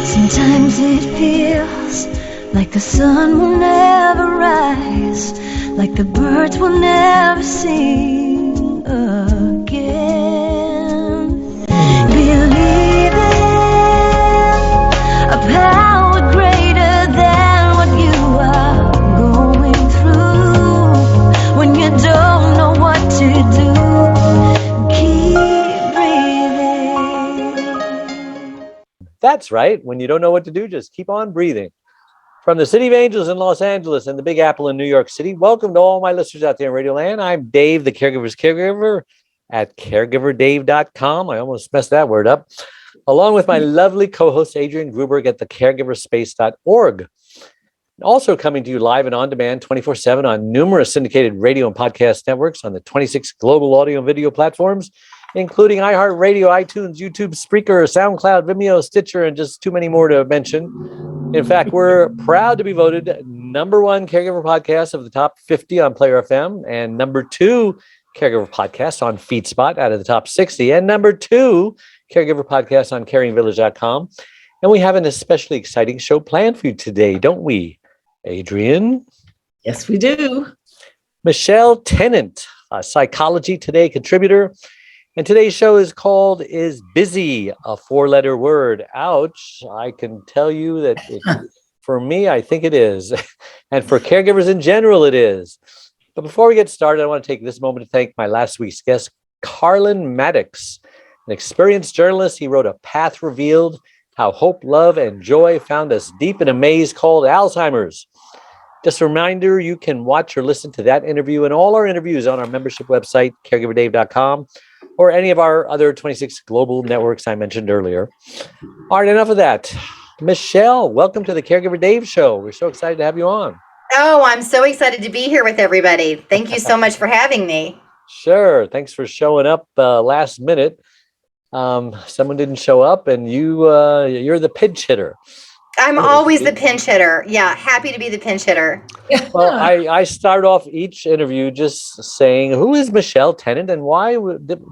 Sometimes it feels like the sun will never rise, like the birds will never sing again. Believe in a power greater than what you are going through. When you don't know what to do, keep breathing. That's right. When you don't know what to do, just keep on breathing. From the City of Angels in Los Angeles and the Big Apple in New York City, welcome to all my listeners out there in Radio Land. I'm Dave, the Caregiver's Caregiver at caregiverdave.com. I almost messed that word up. Along with my lovely co-host, Adrian Gruberg at thecaregiverspace.org. Also coming to you live and on demand 24/7 on numerous syndicated radio and podcast networks on the 26 global audio and video platforms, including iHeartRadio, iTunes, YouTube, Spreaker, SoundCloud, Vimeo, Stitcher, and just too many more to mention. In fact, we're proud to be voted #1 caregiver podcast of the top 50 on Player FM and #2 caregiver podcast on FeedSpot out of the top 60 and #2 caregiver podcast on caringvillage.com. And we have an especially exciting show planned for you today, don't we, Adrian? Yes, we do. Michelle Tennant, a Psychology Today contributor. And today's show is called Is Busy a Four-Letter Word? Ouch. I can tell you that for me, I think it is. And for caregivers in general, it is. But before we get started, I want to take this moment to thank my last week's guest, Carlin Maddox, an experienced journalist. He wrote A Path Revealed, How Hope, Love, and Joy Found Us Deep in a Maze Called Alzheimer's. Just a reminder, you can watch or listen to that interview and all our interviews on our membership website, caregiverdave.com, or any of our other 26 global networks I mentioned earlier. All right, enough of that. Michelle, welcome to the Caregiver Dave Show. We're so excited to have you on. Oh, I'm so excited to be here with everybody. Thank you so much for having me. Sure. Thanks for showing up last minute. Someone didn't show up, and you're the pinch hitter. I'm always the pinch hitter. Yeah, happy to be the pinch hitter. Well, I start off each interview just saying, who is Michelle Tennant and why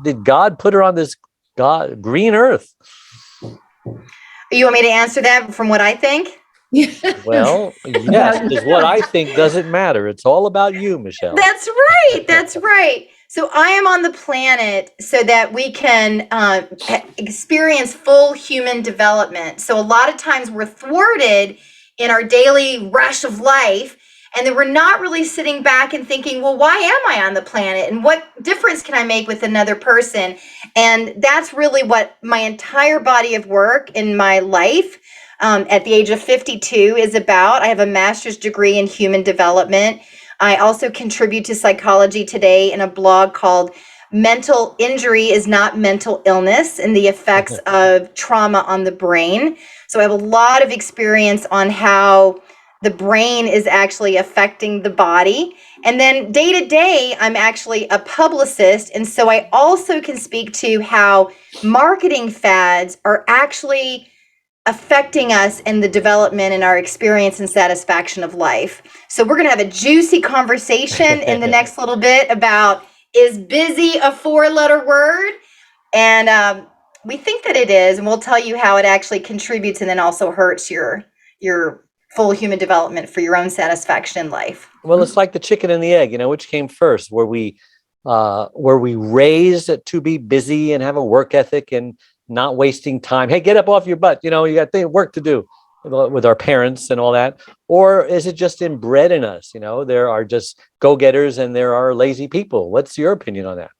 did God put her on this green earth? You want me to answer that from what I think? Well, yes, because what I think doesn't matter. It's all about you, Michelle. That's right. That's right. So I am on the planet so that we can experience full human development. So a lot of times we're thwarted in our daily rush of life, and then we're not really sitting back and thinking, well, why am I on the planet? And what difference can I make with another person? And that's really what my entire body of work in my life at the age of 52 is about. I have a master's degree in human development. I also contribute to Psychology Today in a blog called Mental Injury is Not Mental Illness and the Effects of Trauma on the Brain. So I have a lot of experience on how the brain is actually affecting the body. And then day to day, I'm actually a publicist. And so I also can speak to how marketing fads are actually affecting us in the development and our experience and satisfaction of life. So we're going to have a juicy conversation in the next little bit about, is busy a four-letter word? And we think that it is, and we'll tell you how it actually contributes and then also hurts your full human development for your own satisfaction in life. Well, it's like the chicken and the egg, which came first? Were we raised to be busy and have a work ethic and not wasting time? Hey, get up off your butt. You got work to do with our parents and all that. Or is it just inbred in us? There are just go-getters and there are lazy people. What's your opinion on that?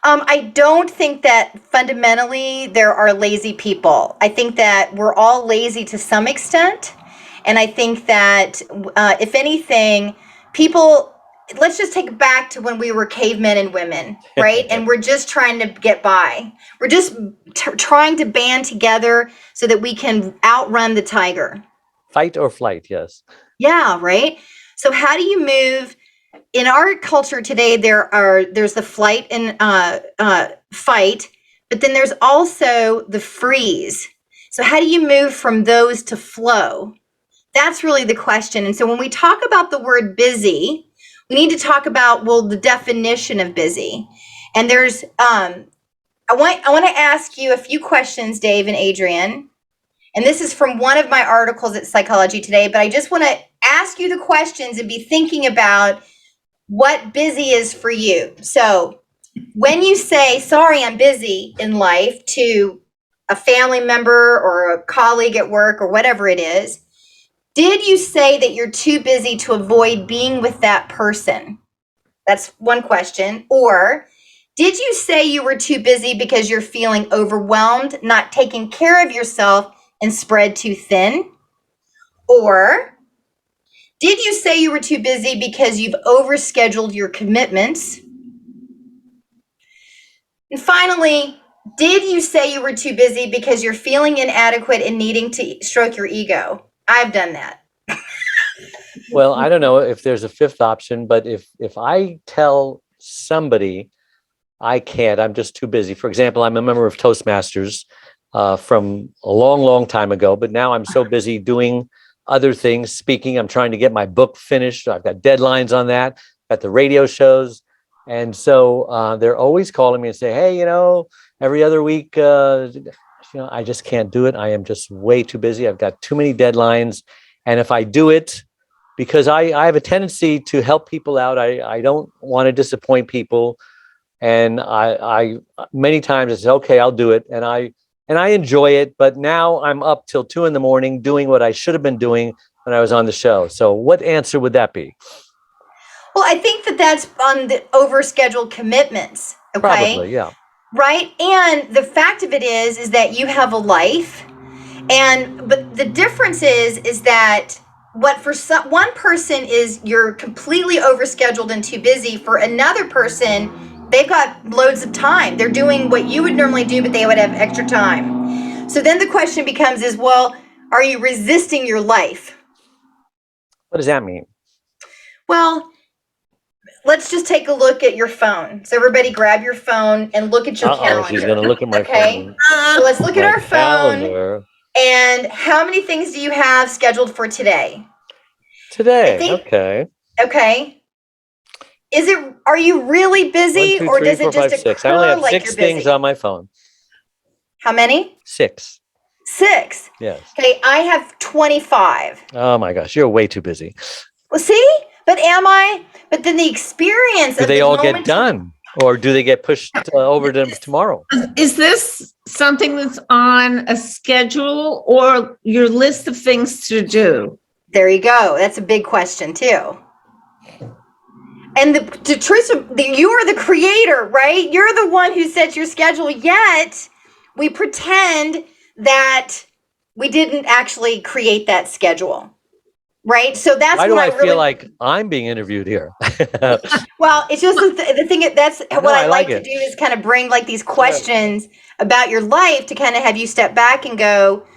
I don't think that fundamentally there are lazy people. I think that we're all lazy to some extent. And I think that if anything, people, let's just take it back to when we were cavemen and women, right? And we're just trying to get by. We're just trying to band together so that we can outrun the tiger. Fight or flight, yes. Yeah, right? So how do you move? In our culture today, there's the flight and fight, but then there's also the freeze. So how do you move from those to flow? That's really the question. And so when we talk about the word busy, we need to talk about, the definition of busy. And there's, I want to ask you a few questions, Dave and Adrian. And this is from one of my articles at Psychology Today, but I just want to ask you the questions and be thinking about what busy is for you. So when you say, sorry, I'm busy in life to a family member or a colleague at work or whatever it is, did you say that you're too busy to avoid being with that person? That's one question. Or did you say you were too busy because you're feeling overwhelmed, not taking care of yourself, and spread too thin? Or did you say you were too busy because you've overscheduled your commitments? And finally, did you say you were too busy because you're feeling inadequate and needing to stroke your ego? I've done that. Well, I don't know if there's a fifth option, but if I tell somebody I can't, I'm just too busy. For example, I'm a member of Toastmasters from a long, long time ago, but now I'm so busy doing other things, speaking. I'm trying to get my book finished. I've got deadlines on that, got the radio shows. And so they're always calling me and say, hey, every other week, I just can't do it. I am just way too busy. I've got too many deadlines. And if I do it, because I have a tendency to help people out, I don't want to disappoint people. And I many times I say, okay, I'll do it. And I enjoy it. But now I'm up till 2 a.m. doing what I should have been doing when I was on the show. So what answer would that be? Well, I think that's on the overscheduled commitments. Okay. Probably, yeah. Right. And the fact of it is that you have a life. But the difference is that what for one person is you're completely overscheduled and too busy. For another person, they've got loads of time. They're doing what you would normally do, but they would have extra time. So then the question becomes well, are you resisting your life? What does that mean? Well, let's just take a look at your phone. So everybody grab your phone and look at your calendar. She's going to look at my phone. So let's look at our phone. Calendar. And how many things do you have scheduled for today? Okay. Okay. Are you really busy? 1, 2, or 3, does 4, it just 5, 6. occur I only have like 6 you're things busy? on my phone. How many? 6. 6. Yes. Okay, I have 25. Oh my gosh, you're way too busy. Well, see? But am I? But then the experience Do of they the all get moment done? Or do they get pushed over to tomorrow? Is this something that's on a schedule or your list of things to do? There you go. That's a big question too. And the truth of you are the creator, right? You're the one who sets your schedule, yet we pretend that we didn't actually create that schedule. Right. So that's why do I feel like I'm being interviewed here? Well, it's just the thing that's what I like to do is kind of bring like these questions about your life to kind of have you step back and go,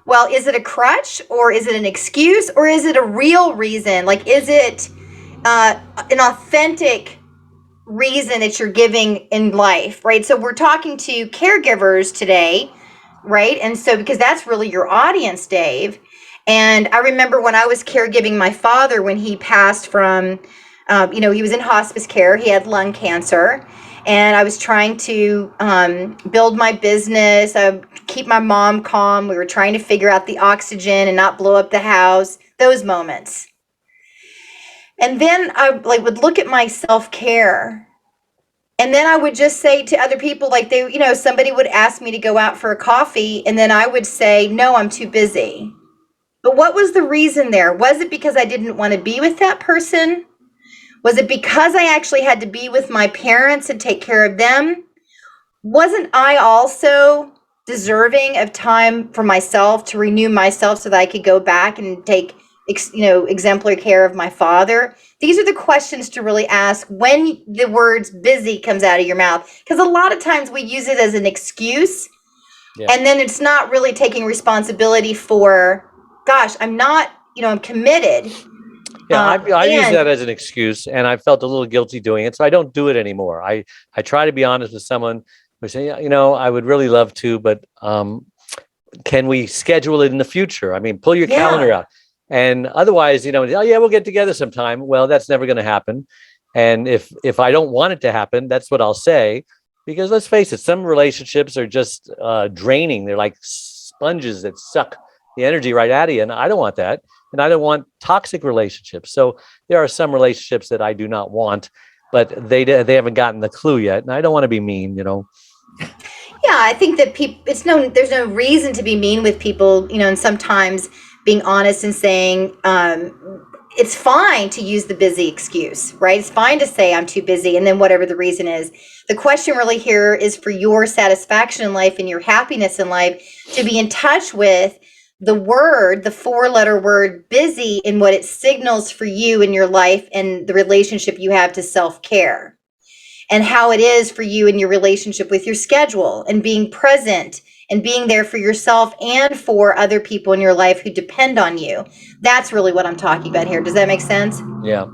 well, is it a crutch or is it an excuse or is it a real reason? Like, is it an authentic reason that you're giving in life? Right. So we're talking to caregivers today. Right. And so because that's really your audience, Dave. And I remember when I was caregiving my father when he passed from, he was in hospice care. He had lung cancer. And I was trying to build my business, keep my mom calm. We were trying to figure out the oxygen and not blow up the house, those moments. And then I would look at my self-care. And then I would just say to other people, somebody would ask me to go out for a coffee. And then I would say, no, I'm too busy. But what was the reason there? Was it because I didn't want to be with that person? Was it because I actually had to be with my parents and take care of them? Wasn't I also deserving of time for myself to renew myself so that I could go back and take, exemplary care of my father? These are the questions to really ask when the words busy comes out of your mouth. Because a lot of times we use it as an excuse. Yeah. And then it's not really taking responsibility for, gosh, I'm not, I'm committed. Yeah, I use that as an excuse, and I felt a little guilty doing it, so I don't do it anymore. I try to be honest with someone who say, I would really love to, but can we schedule it in the future? I mean, pull your calendar out. And otherwise, we'll get together sometime. Well, that's never going to happen. And if I don't want it to happen, that's what I'll say. Because let's face it, some relationships are just draining. They're like sponges that suck the energy right out of you. And I don't want that. And I don't want toxic relationships. So there are some relationships that I do not want, but they haven't gotten the clue yet. And I don't want to be mean, Yeah, I think that there's no reason to be mean with people, and sometimes being honest and saying, it's fine to use the busy excuse, right? It's fine to say I'm too busy, and then whatever the reason is. The question really here is for your satisfaction in life and your happiness in life to be in touch with the 4-letter word busy, and what it signals for you in your life and the relationship you have to self-care, and how it is for you in your relationship with your schedule and being present and being there for yourself and for other people in your life who depend on you. That's really what I'm talking about here. Does that make sense? Yeah.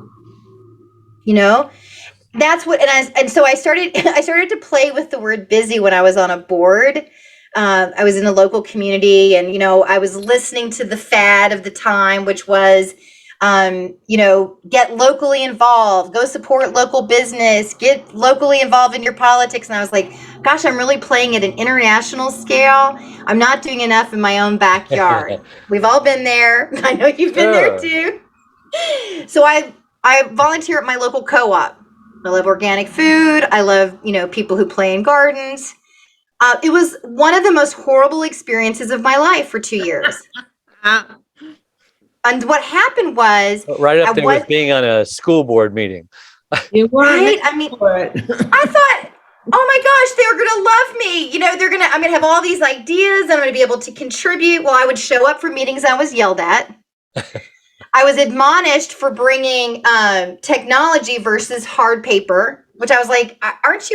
That's what, and so I started to play with the word busy when I was on a board. I was in a local community, and, I was listening to the fad of the time, which was, get locally involved, go support local business, get locally involved in your politics. And I was like, gosh, I'm really playing at an international scale. I'm not doing enough in my own backyard. We've all been there. I know you've been there too. So I volunteer at my local co-op. I love organic food. I love, people who play in gardens. It was one of the most horrible experiences of my life for 2 years. And what happened was, right up there with being on a school board meeting. You weren't right? I mean, I thought, oh my gosh, they're gonna love me. I'm gonna have all these ideas. I'm gonna be able to contribute. Well, I would show up for meetings. I was yelled at. I was admonished for bringing technology versus hard paper, which I was like, aren't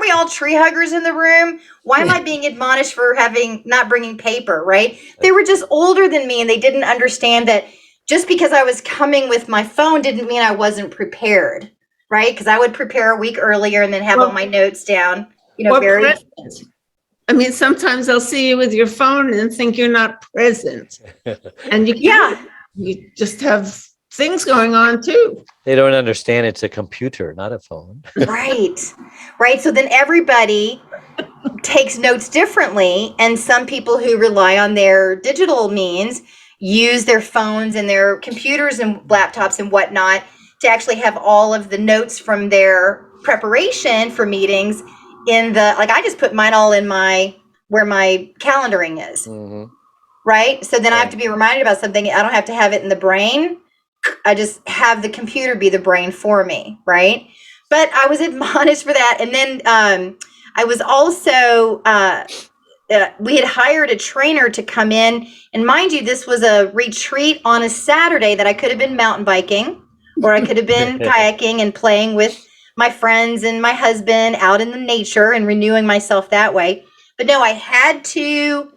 we all tree huggers in the room? Why am I being admonished for not bringing paper, right? They were just older than me, and they didn't understand that just because I was coming with my phone didn't mean I wasn't prepared, right? Because I would prepare a week earlier and then have all my notes down, very. I mean, sometimes they'll see you with your phone and think you're not present. And you just have things going on too. They don't understand it's a computer, not a phone. Right. So then everybody takes notes differently. And some people who rely on their digital means use their phones and their computers and laptops and whatnot to actually have all of the notes from their preparation for meetings I just put mine all in where my calendaring is. Mm-hmm. Right. So then I have to be reminded about something. I don't have to have it in the brain. I just have the computer be the brain for me. Right. But I was admonished for that. And then I was also, we had hired a trainer to come in. And mind you, this was a retreat on a Saturday that I could have been mountain biking, or I could have been kayaking and playing with my friends and my husband out in the nature and renewing myself that way. But no, I had to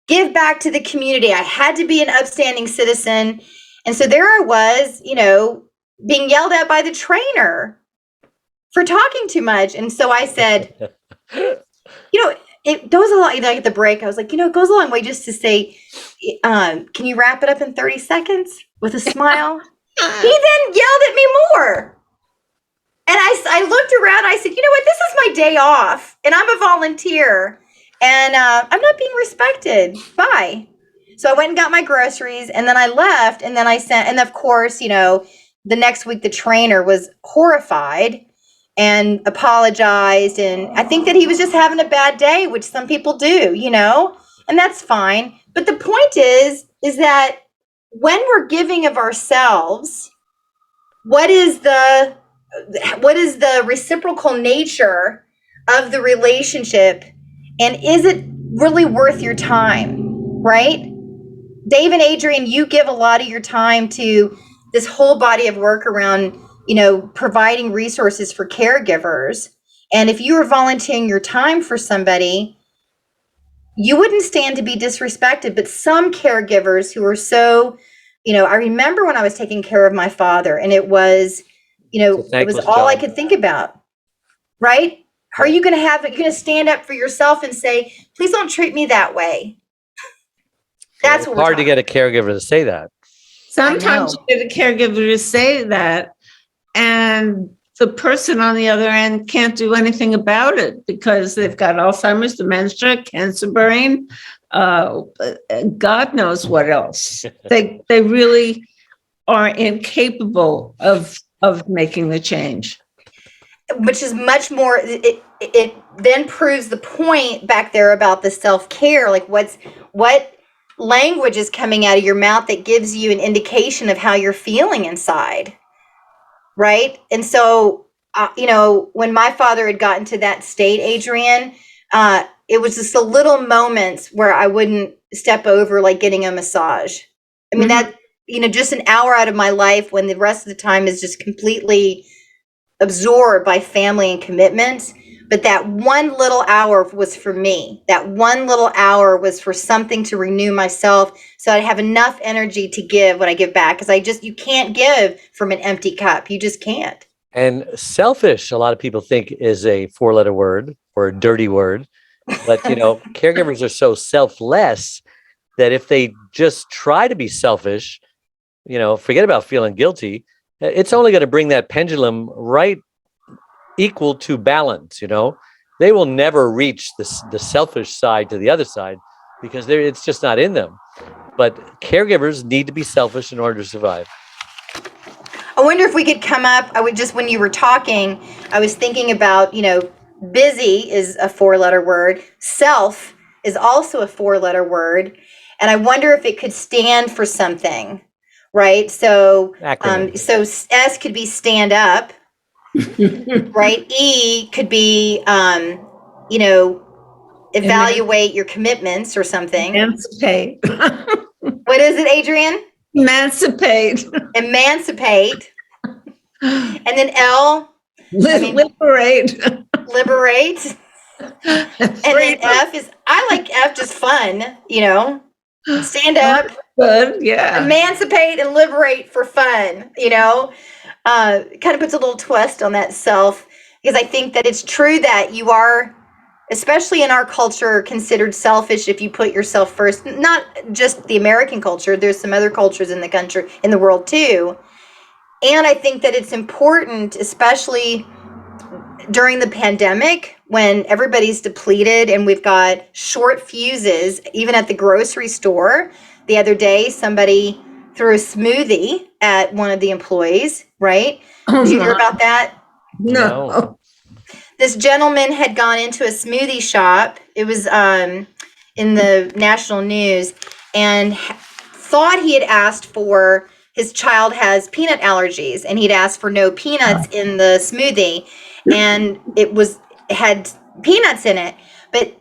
give back to the community. I had to be an upstanding citizen. And so there I was, being yelled at by the trainer for talking too much. And so I said, it goes a long, at the break, I was like, it goes a long way just to say, can you wrap it up in 30 seconds with a smile? He then yelled at me more. And I looked around, I said, you know what, this is my day off and I'm a volunteer and I'm not being respected. Bye. So I went and got my groceries and then I left, and then and of course, the next week the trainer was horrified and apologized. And I think that he was just having a bad day, which some people do, and that's fine. But the point is that when we're giving of ourselves, what is the reciprocal nature of the relationship, and is it really worth your time, right? Dave and Adrian, you give a lot of your time to this whole body of work around, providing resources for caregivers. And if you were volunteering your time for somebody, you wouldn't stand to be disrespected. But some caregivers who are so, I remember when I was taking care of my father, and it was, it was all I could think about, right? Are you going to stand up for yourself and say, please don't treat me that way? That's it's hard to get a caregiver to say that. Sometimes you get a caregiver to say that, and the person on the other end can't do anything about it because they've got Alzheimer's, dementia, cancer brain, God knows what else. They really are incapable of making the change. Which is much more, it then proves the point back there about the self-care. Like what language is coming out of your mouth that gives you an indication of how you're feeling inside, right? And so, when my father had gotten to that state, Adrienne, it was just the little moments where I wouldn't step over, like getting a massage. I mean, that, just an hour out of my life when the rest of the time is just completely absorbed by family and commitments. But that one little hour was for me. That one little hour was for something to renew myself so I'd have enough energy to give what I give back. Because you can't give from an empty cup. You just can't. And selfish, a lot of people think is a 4-letter word or a dirty word. But, caregivers are so selfless that if they just try to be selfish, forget about feeling guilty, it's only going to bring that pendulum right equal to balance. They will never reach the selfish side to the other side because it's just not in them. But caregivers need to be selfish in order to survive. I wonder if we could come up, when you were talking, I was thinking about, busy is a 4-letter word. Self is also a 4-letter word. And I wonder if it could stand for something, right? So, so S could be stand up, right? E could be, evaluate your commitments or something. Emancipate. What is it, Adrienne? Emancipate. Emancipate. And then L. Liberate. Liberate. And then F is, I like F, just fun, stand up. Good, yeah. Emancipate and liberate for fun, kind of puts a little twist on that self, because I think that it's true that you are, especially in our culture, considered selfish if you put yourself first. Not just the American culture, there's some other cultures in the world too. And I think that it's important, especially during the pandemic, when everybody's depleted and we've got short fuses, even at the grocery store. The other day, somebody threw a smoothie at one of the employees, right? Did you hear about that? No. This gentleman had gone into a smoothie shop. It was in the national news, and thought he had asked for, his child has peanut allergies, and he'd asked for no peanuts in the smoothie, and it had peanuts in it. But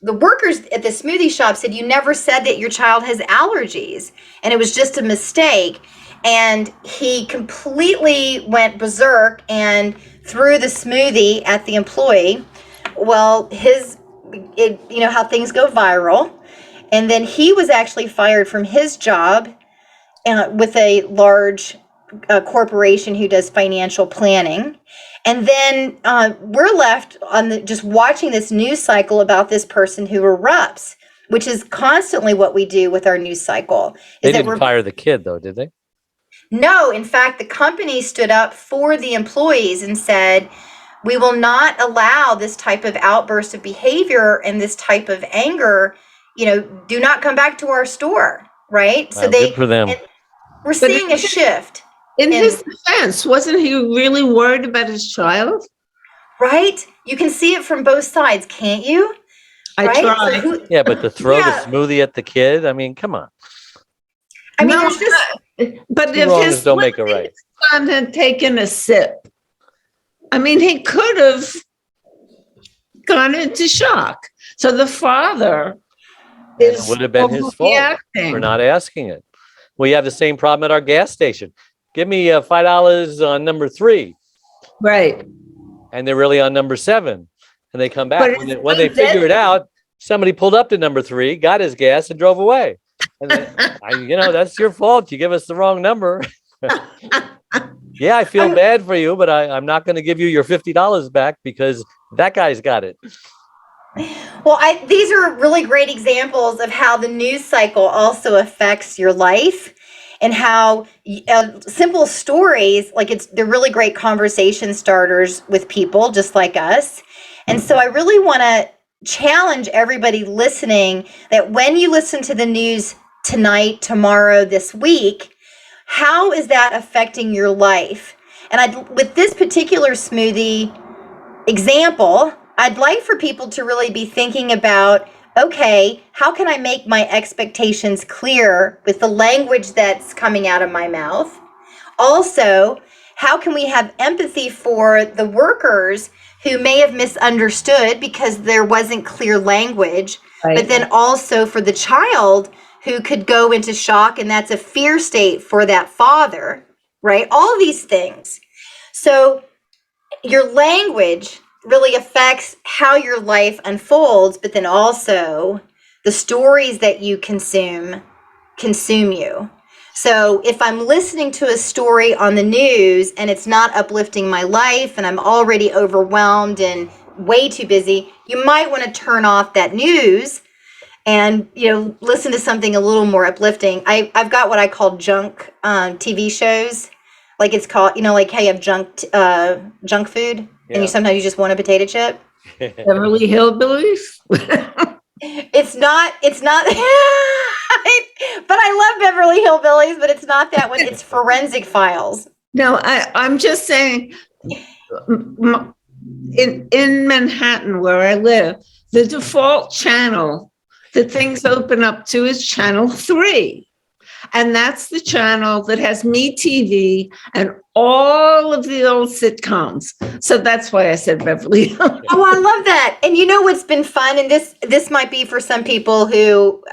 the workers at the smoothie shop said, you never said that your child has allergies, and it was just a mistake. And he completely went berserk and threw the smoothie at the employee. Well, how things go viral. And then he was actually fired from his job with a large corporation who does financial planning. And then we're left just watching this news cycle about this person who erupts, which is constantly what we do with our news cycle. They didn't fire the kid, though, did they? No, in fact, the company stood up for the employees and said, we will not allow this type of outburst of behavior and this type of anger. Do not come back to our store, right? Wow, so good for them. We're seeing a shift. In his defense, wasn't he really worried about his child? Right? You can see it from both sides, can't you? I tried. So yeah, but to throw the smoothie at the kid, I mean, come on. I mean, there's just... But if his don't make it right. Son had taken a sip, I mean, he could have gone into shock. So the father it would have been his fault for not asking it. We have the same problem at our gas station. Give me $5 on number 3. Right. And they're really on number 7. And they come back. When they figure it out, somebody pulled up to number 3, got his gas, and drove away. And that's your fault. You give us the wrong number. Yeah, I feel bad for you, but I'm not going to give you your $50 back because that guy's got it. Well, these are really great examples of how the news cycle also affects your life. and how simple stories, like they're really great conversation starters with people just like us. And so I really want to challenge everybody listening that when you listen to the news tonight, tomorrow, this week, how is that affecting your life? And with this particular smoothie example, I'd like for people to really be thinking about, okay, how can I make my expectations clear with the language that's coming out of my mouth? Also, how can we have empathy for the workers who may have misunderstood because there wasn't clear language, right, but then also for the child who could go into shock, and that's a fear state for that father, right? All these things. So your language really affects how your life unfolds, but then also the stories that you consume you. So if I'm listening to a story on the news and it's not uplifting my life and I'm already overwhelmed and way too busy, you might want to turn off that news and, listen to something a little more uplifting. I've got what I call junk TV shows. Like it's called, like how you have junk food, and sometimes you just want a potato chip. Beverly Hillbillies. It's not, but I love Beverly Hillbillies, but it's not that one. It's Forensic Files. No, I'm just saying, in Manhattan where I live, the default channel that things open up to is channel 3. And that's the channel that has Me TV and all of the old sitcoms. So that's why I said Beverly Hills. Oh, I love that. And what's been fun, and this might be for some people who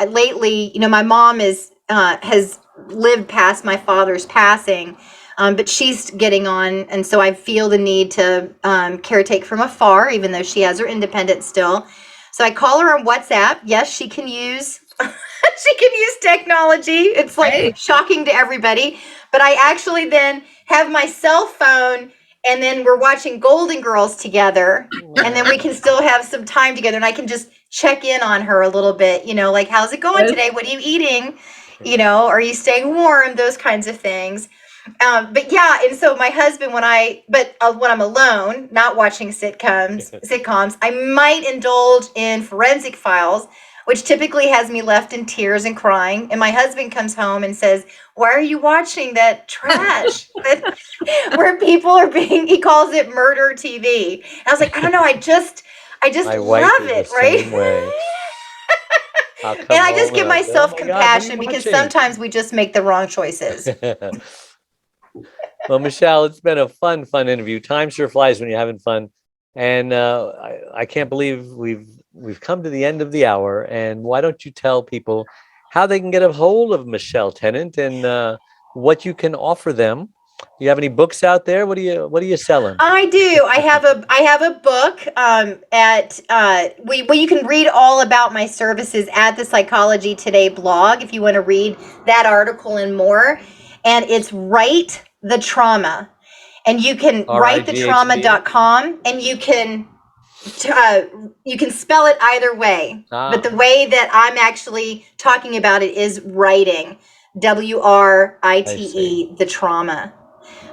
lately, my mom has lived past my father's passing, but she's getting on. And so I feel the need to caretake from afar, even though she has her independence still. So I call her on WhatsApp. Yes, she can use technology. It's like shocking to everybody. But I actually then have my cell phone, and then we're watching Golden Girls together. And then we can still have some time together, and I can just check in on her a little bit, like, how's it going today? What are you eating? Are you staying warm? Those kinds of things. But yeah, and so my husband, when I'm alone, not watching sitcoms, I might indulge in Forensic Files, which typically has me left in tears and crying. And my husband comes home and says, why are you watching that trash? Where people are he calls it murder TV. And I was like, I don't know, I just love it, right? And I just give myself compassion because sometimes we just make the wrong choices. Well, Michelle, it's been a fun interview. Time sure flies when you're having fun. And I can't believe we've come to the end of the hour. And why don't you tell people how they can get a hold of Michelle Tennant and what you can offer them? You have any books out there? What are you selling? I do. I have a book you can read all about my services at the Psychology Today blog if you want to read that article and more. And it's Write the Trauma. And you can writethetrauma.com, and you can spell it either way. But the way that I'm actually talking about it is writing, WRITE, the trauma.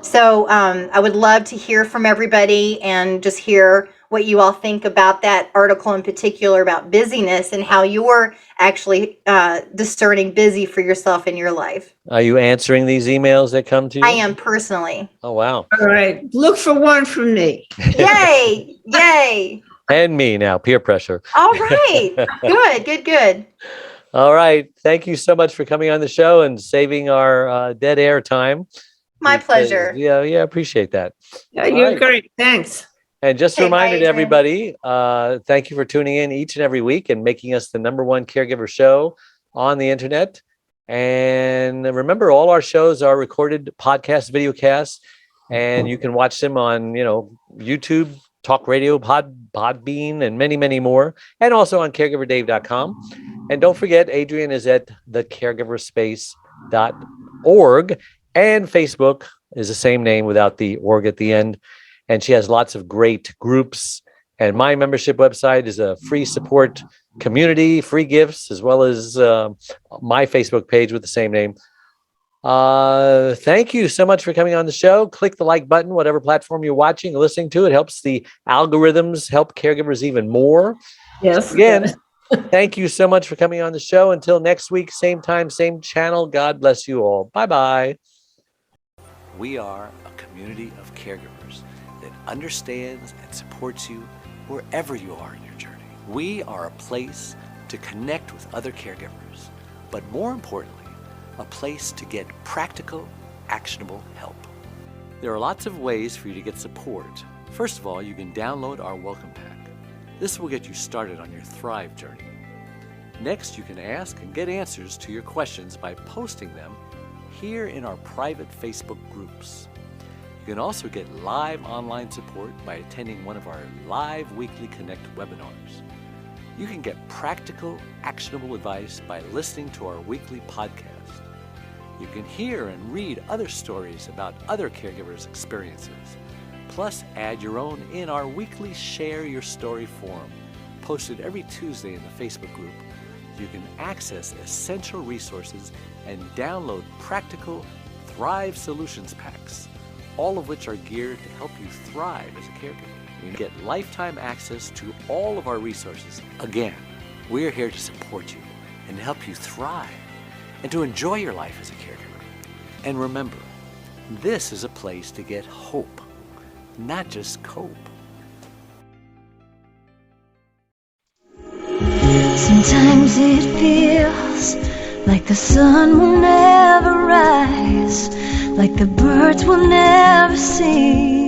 So I would love to hear from everybody and just hear what you all think about that article in particular about busyness and how you're actually discerning busy for yourself in your life. Are you answering these emails that come to you? I am personally. Oh, wow. All right. Look for one from me. Yay. Yay. And me now, peer pressure. All right. Good. All right. Thank you so much for coming on the show and saving our dead air time. My pleasure. Yeah, appreciate that. Yeah, you're great. Thanks. And just a reminder to everybody, thank you for tuning in each and every week and making us the #1 caregiver show on the internet. And remember, all our shows are recorded podcasts, videocasts, and you can watch them on, YouTube, Talk Radio, Podbean, and many, many more. And also on caregiverdave.com. And don't forget, Adrian is at thecaregiverspace.org. And Facebook is the same name without the org at the end. And she has lots of great groups. And my membership website is a free support community, free gifts, as well as my Facebook page with the same name. Thank you so much for coming on the show. Click the like button, whatever platform you're watching or listening to. It helps the algorithms help caregivers even more. Yes. Again, thank you so much for coming on the show. Until next week, same time, same channel. God bless you all. Bye-bye. We are a community of caregivers that understands and supports you wherever you are in your journey. We are a place to connect with other caregivers, but more importantly, a place to get practical, actionable help. There are lots of ways for you to get support. First of all, you can download our welcome pack. This will get you started on your Thrive journey. Next, you can ask and get answers to your questions by posting them here in our private Facebook groups. You can also get live online support by attending one of our live weekly Connect webinars. You can get practical, actionable advice by listening to our weekly podcast. You can hear and read other stories about other caregivers' experiences, plus add your own in our weekly Share Your Story forum, posted every Tuesday in the Facebook group. You can access essential resources and download practical Thrive Solutions packs, all of which are geared to help you thrive as a caregiver. You get lifetime access to all of our resources. Again, we're here to support you and help you thrive and to enjoy your life as a caregiver. And remember, this is a place to get hope, not just cope. Sometimes it feels like the sun will never rise, like the birds will never sing.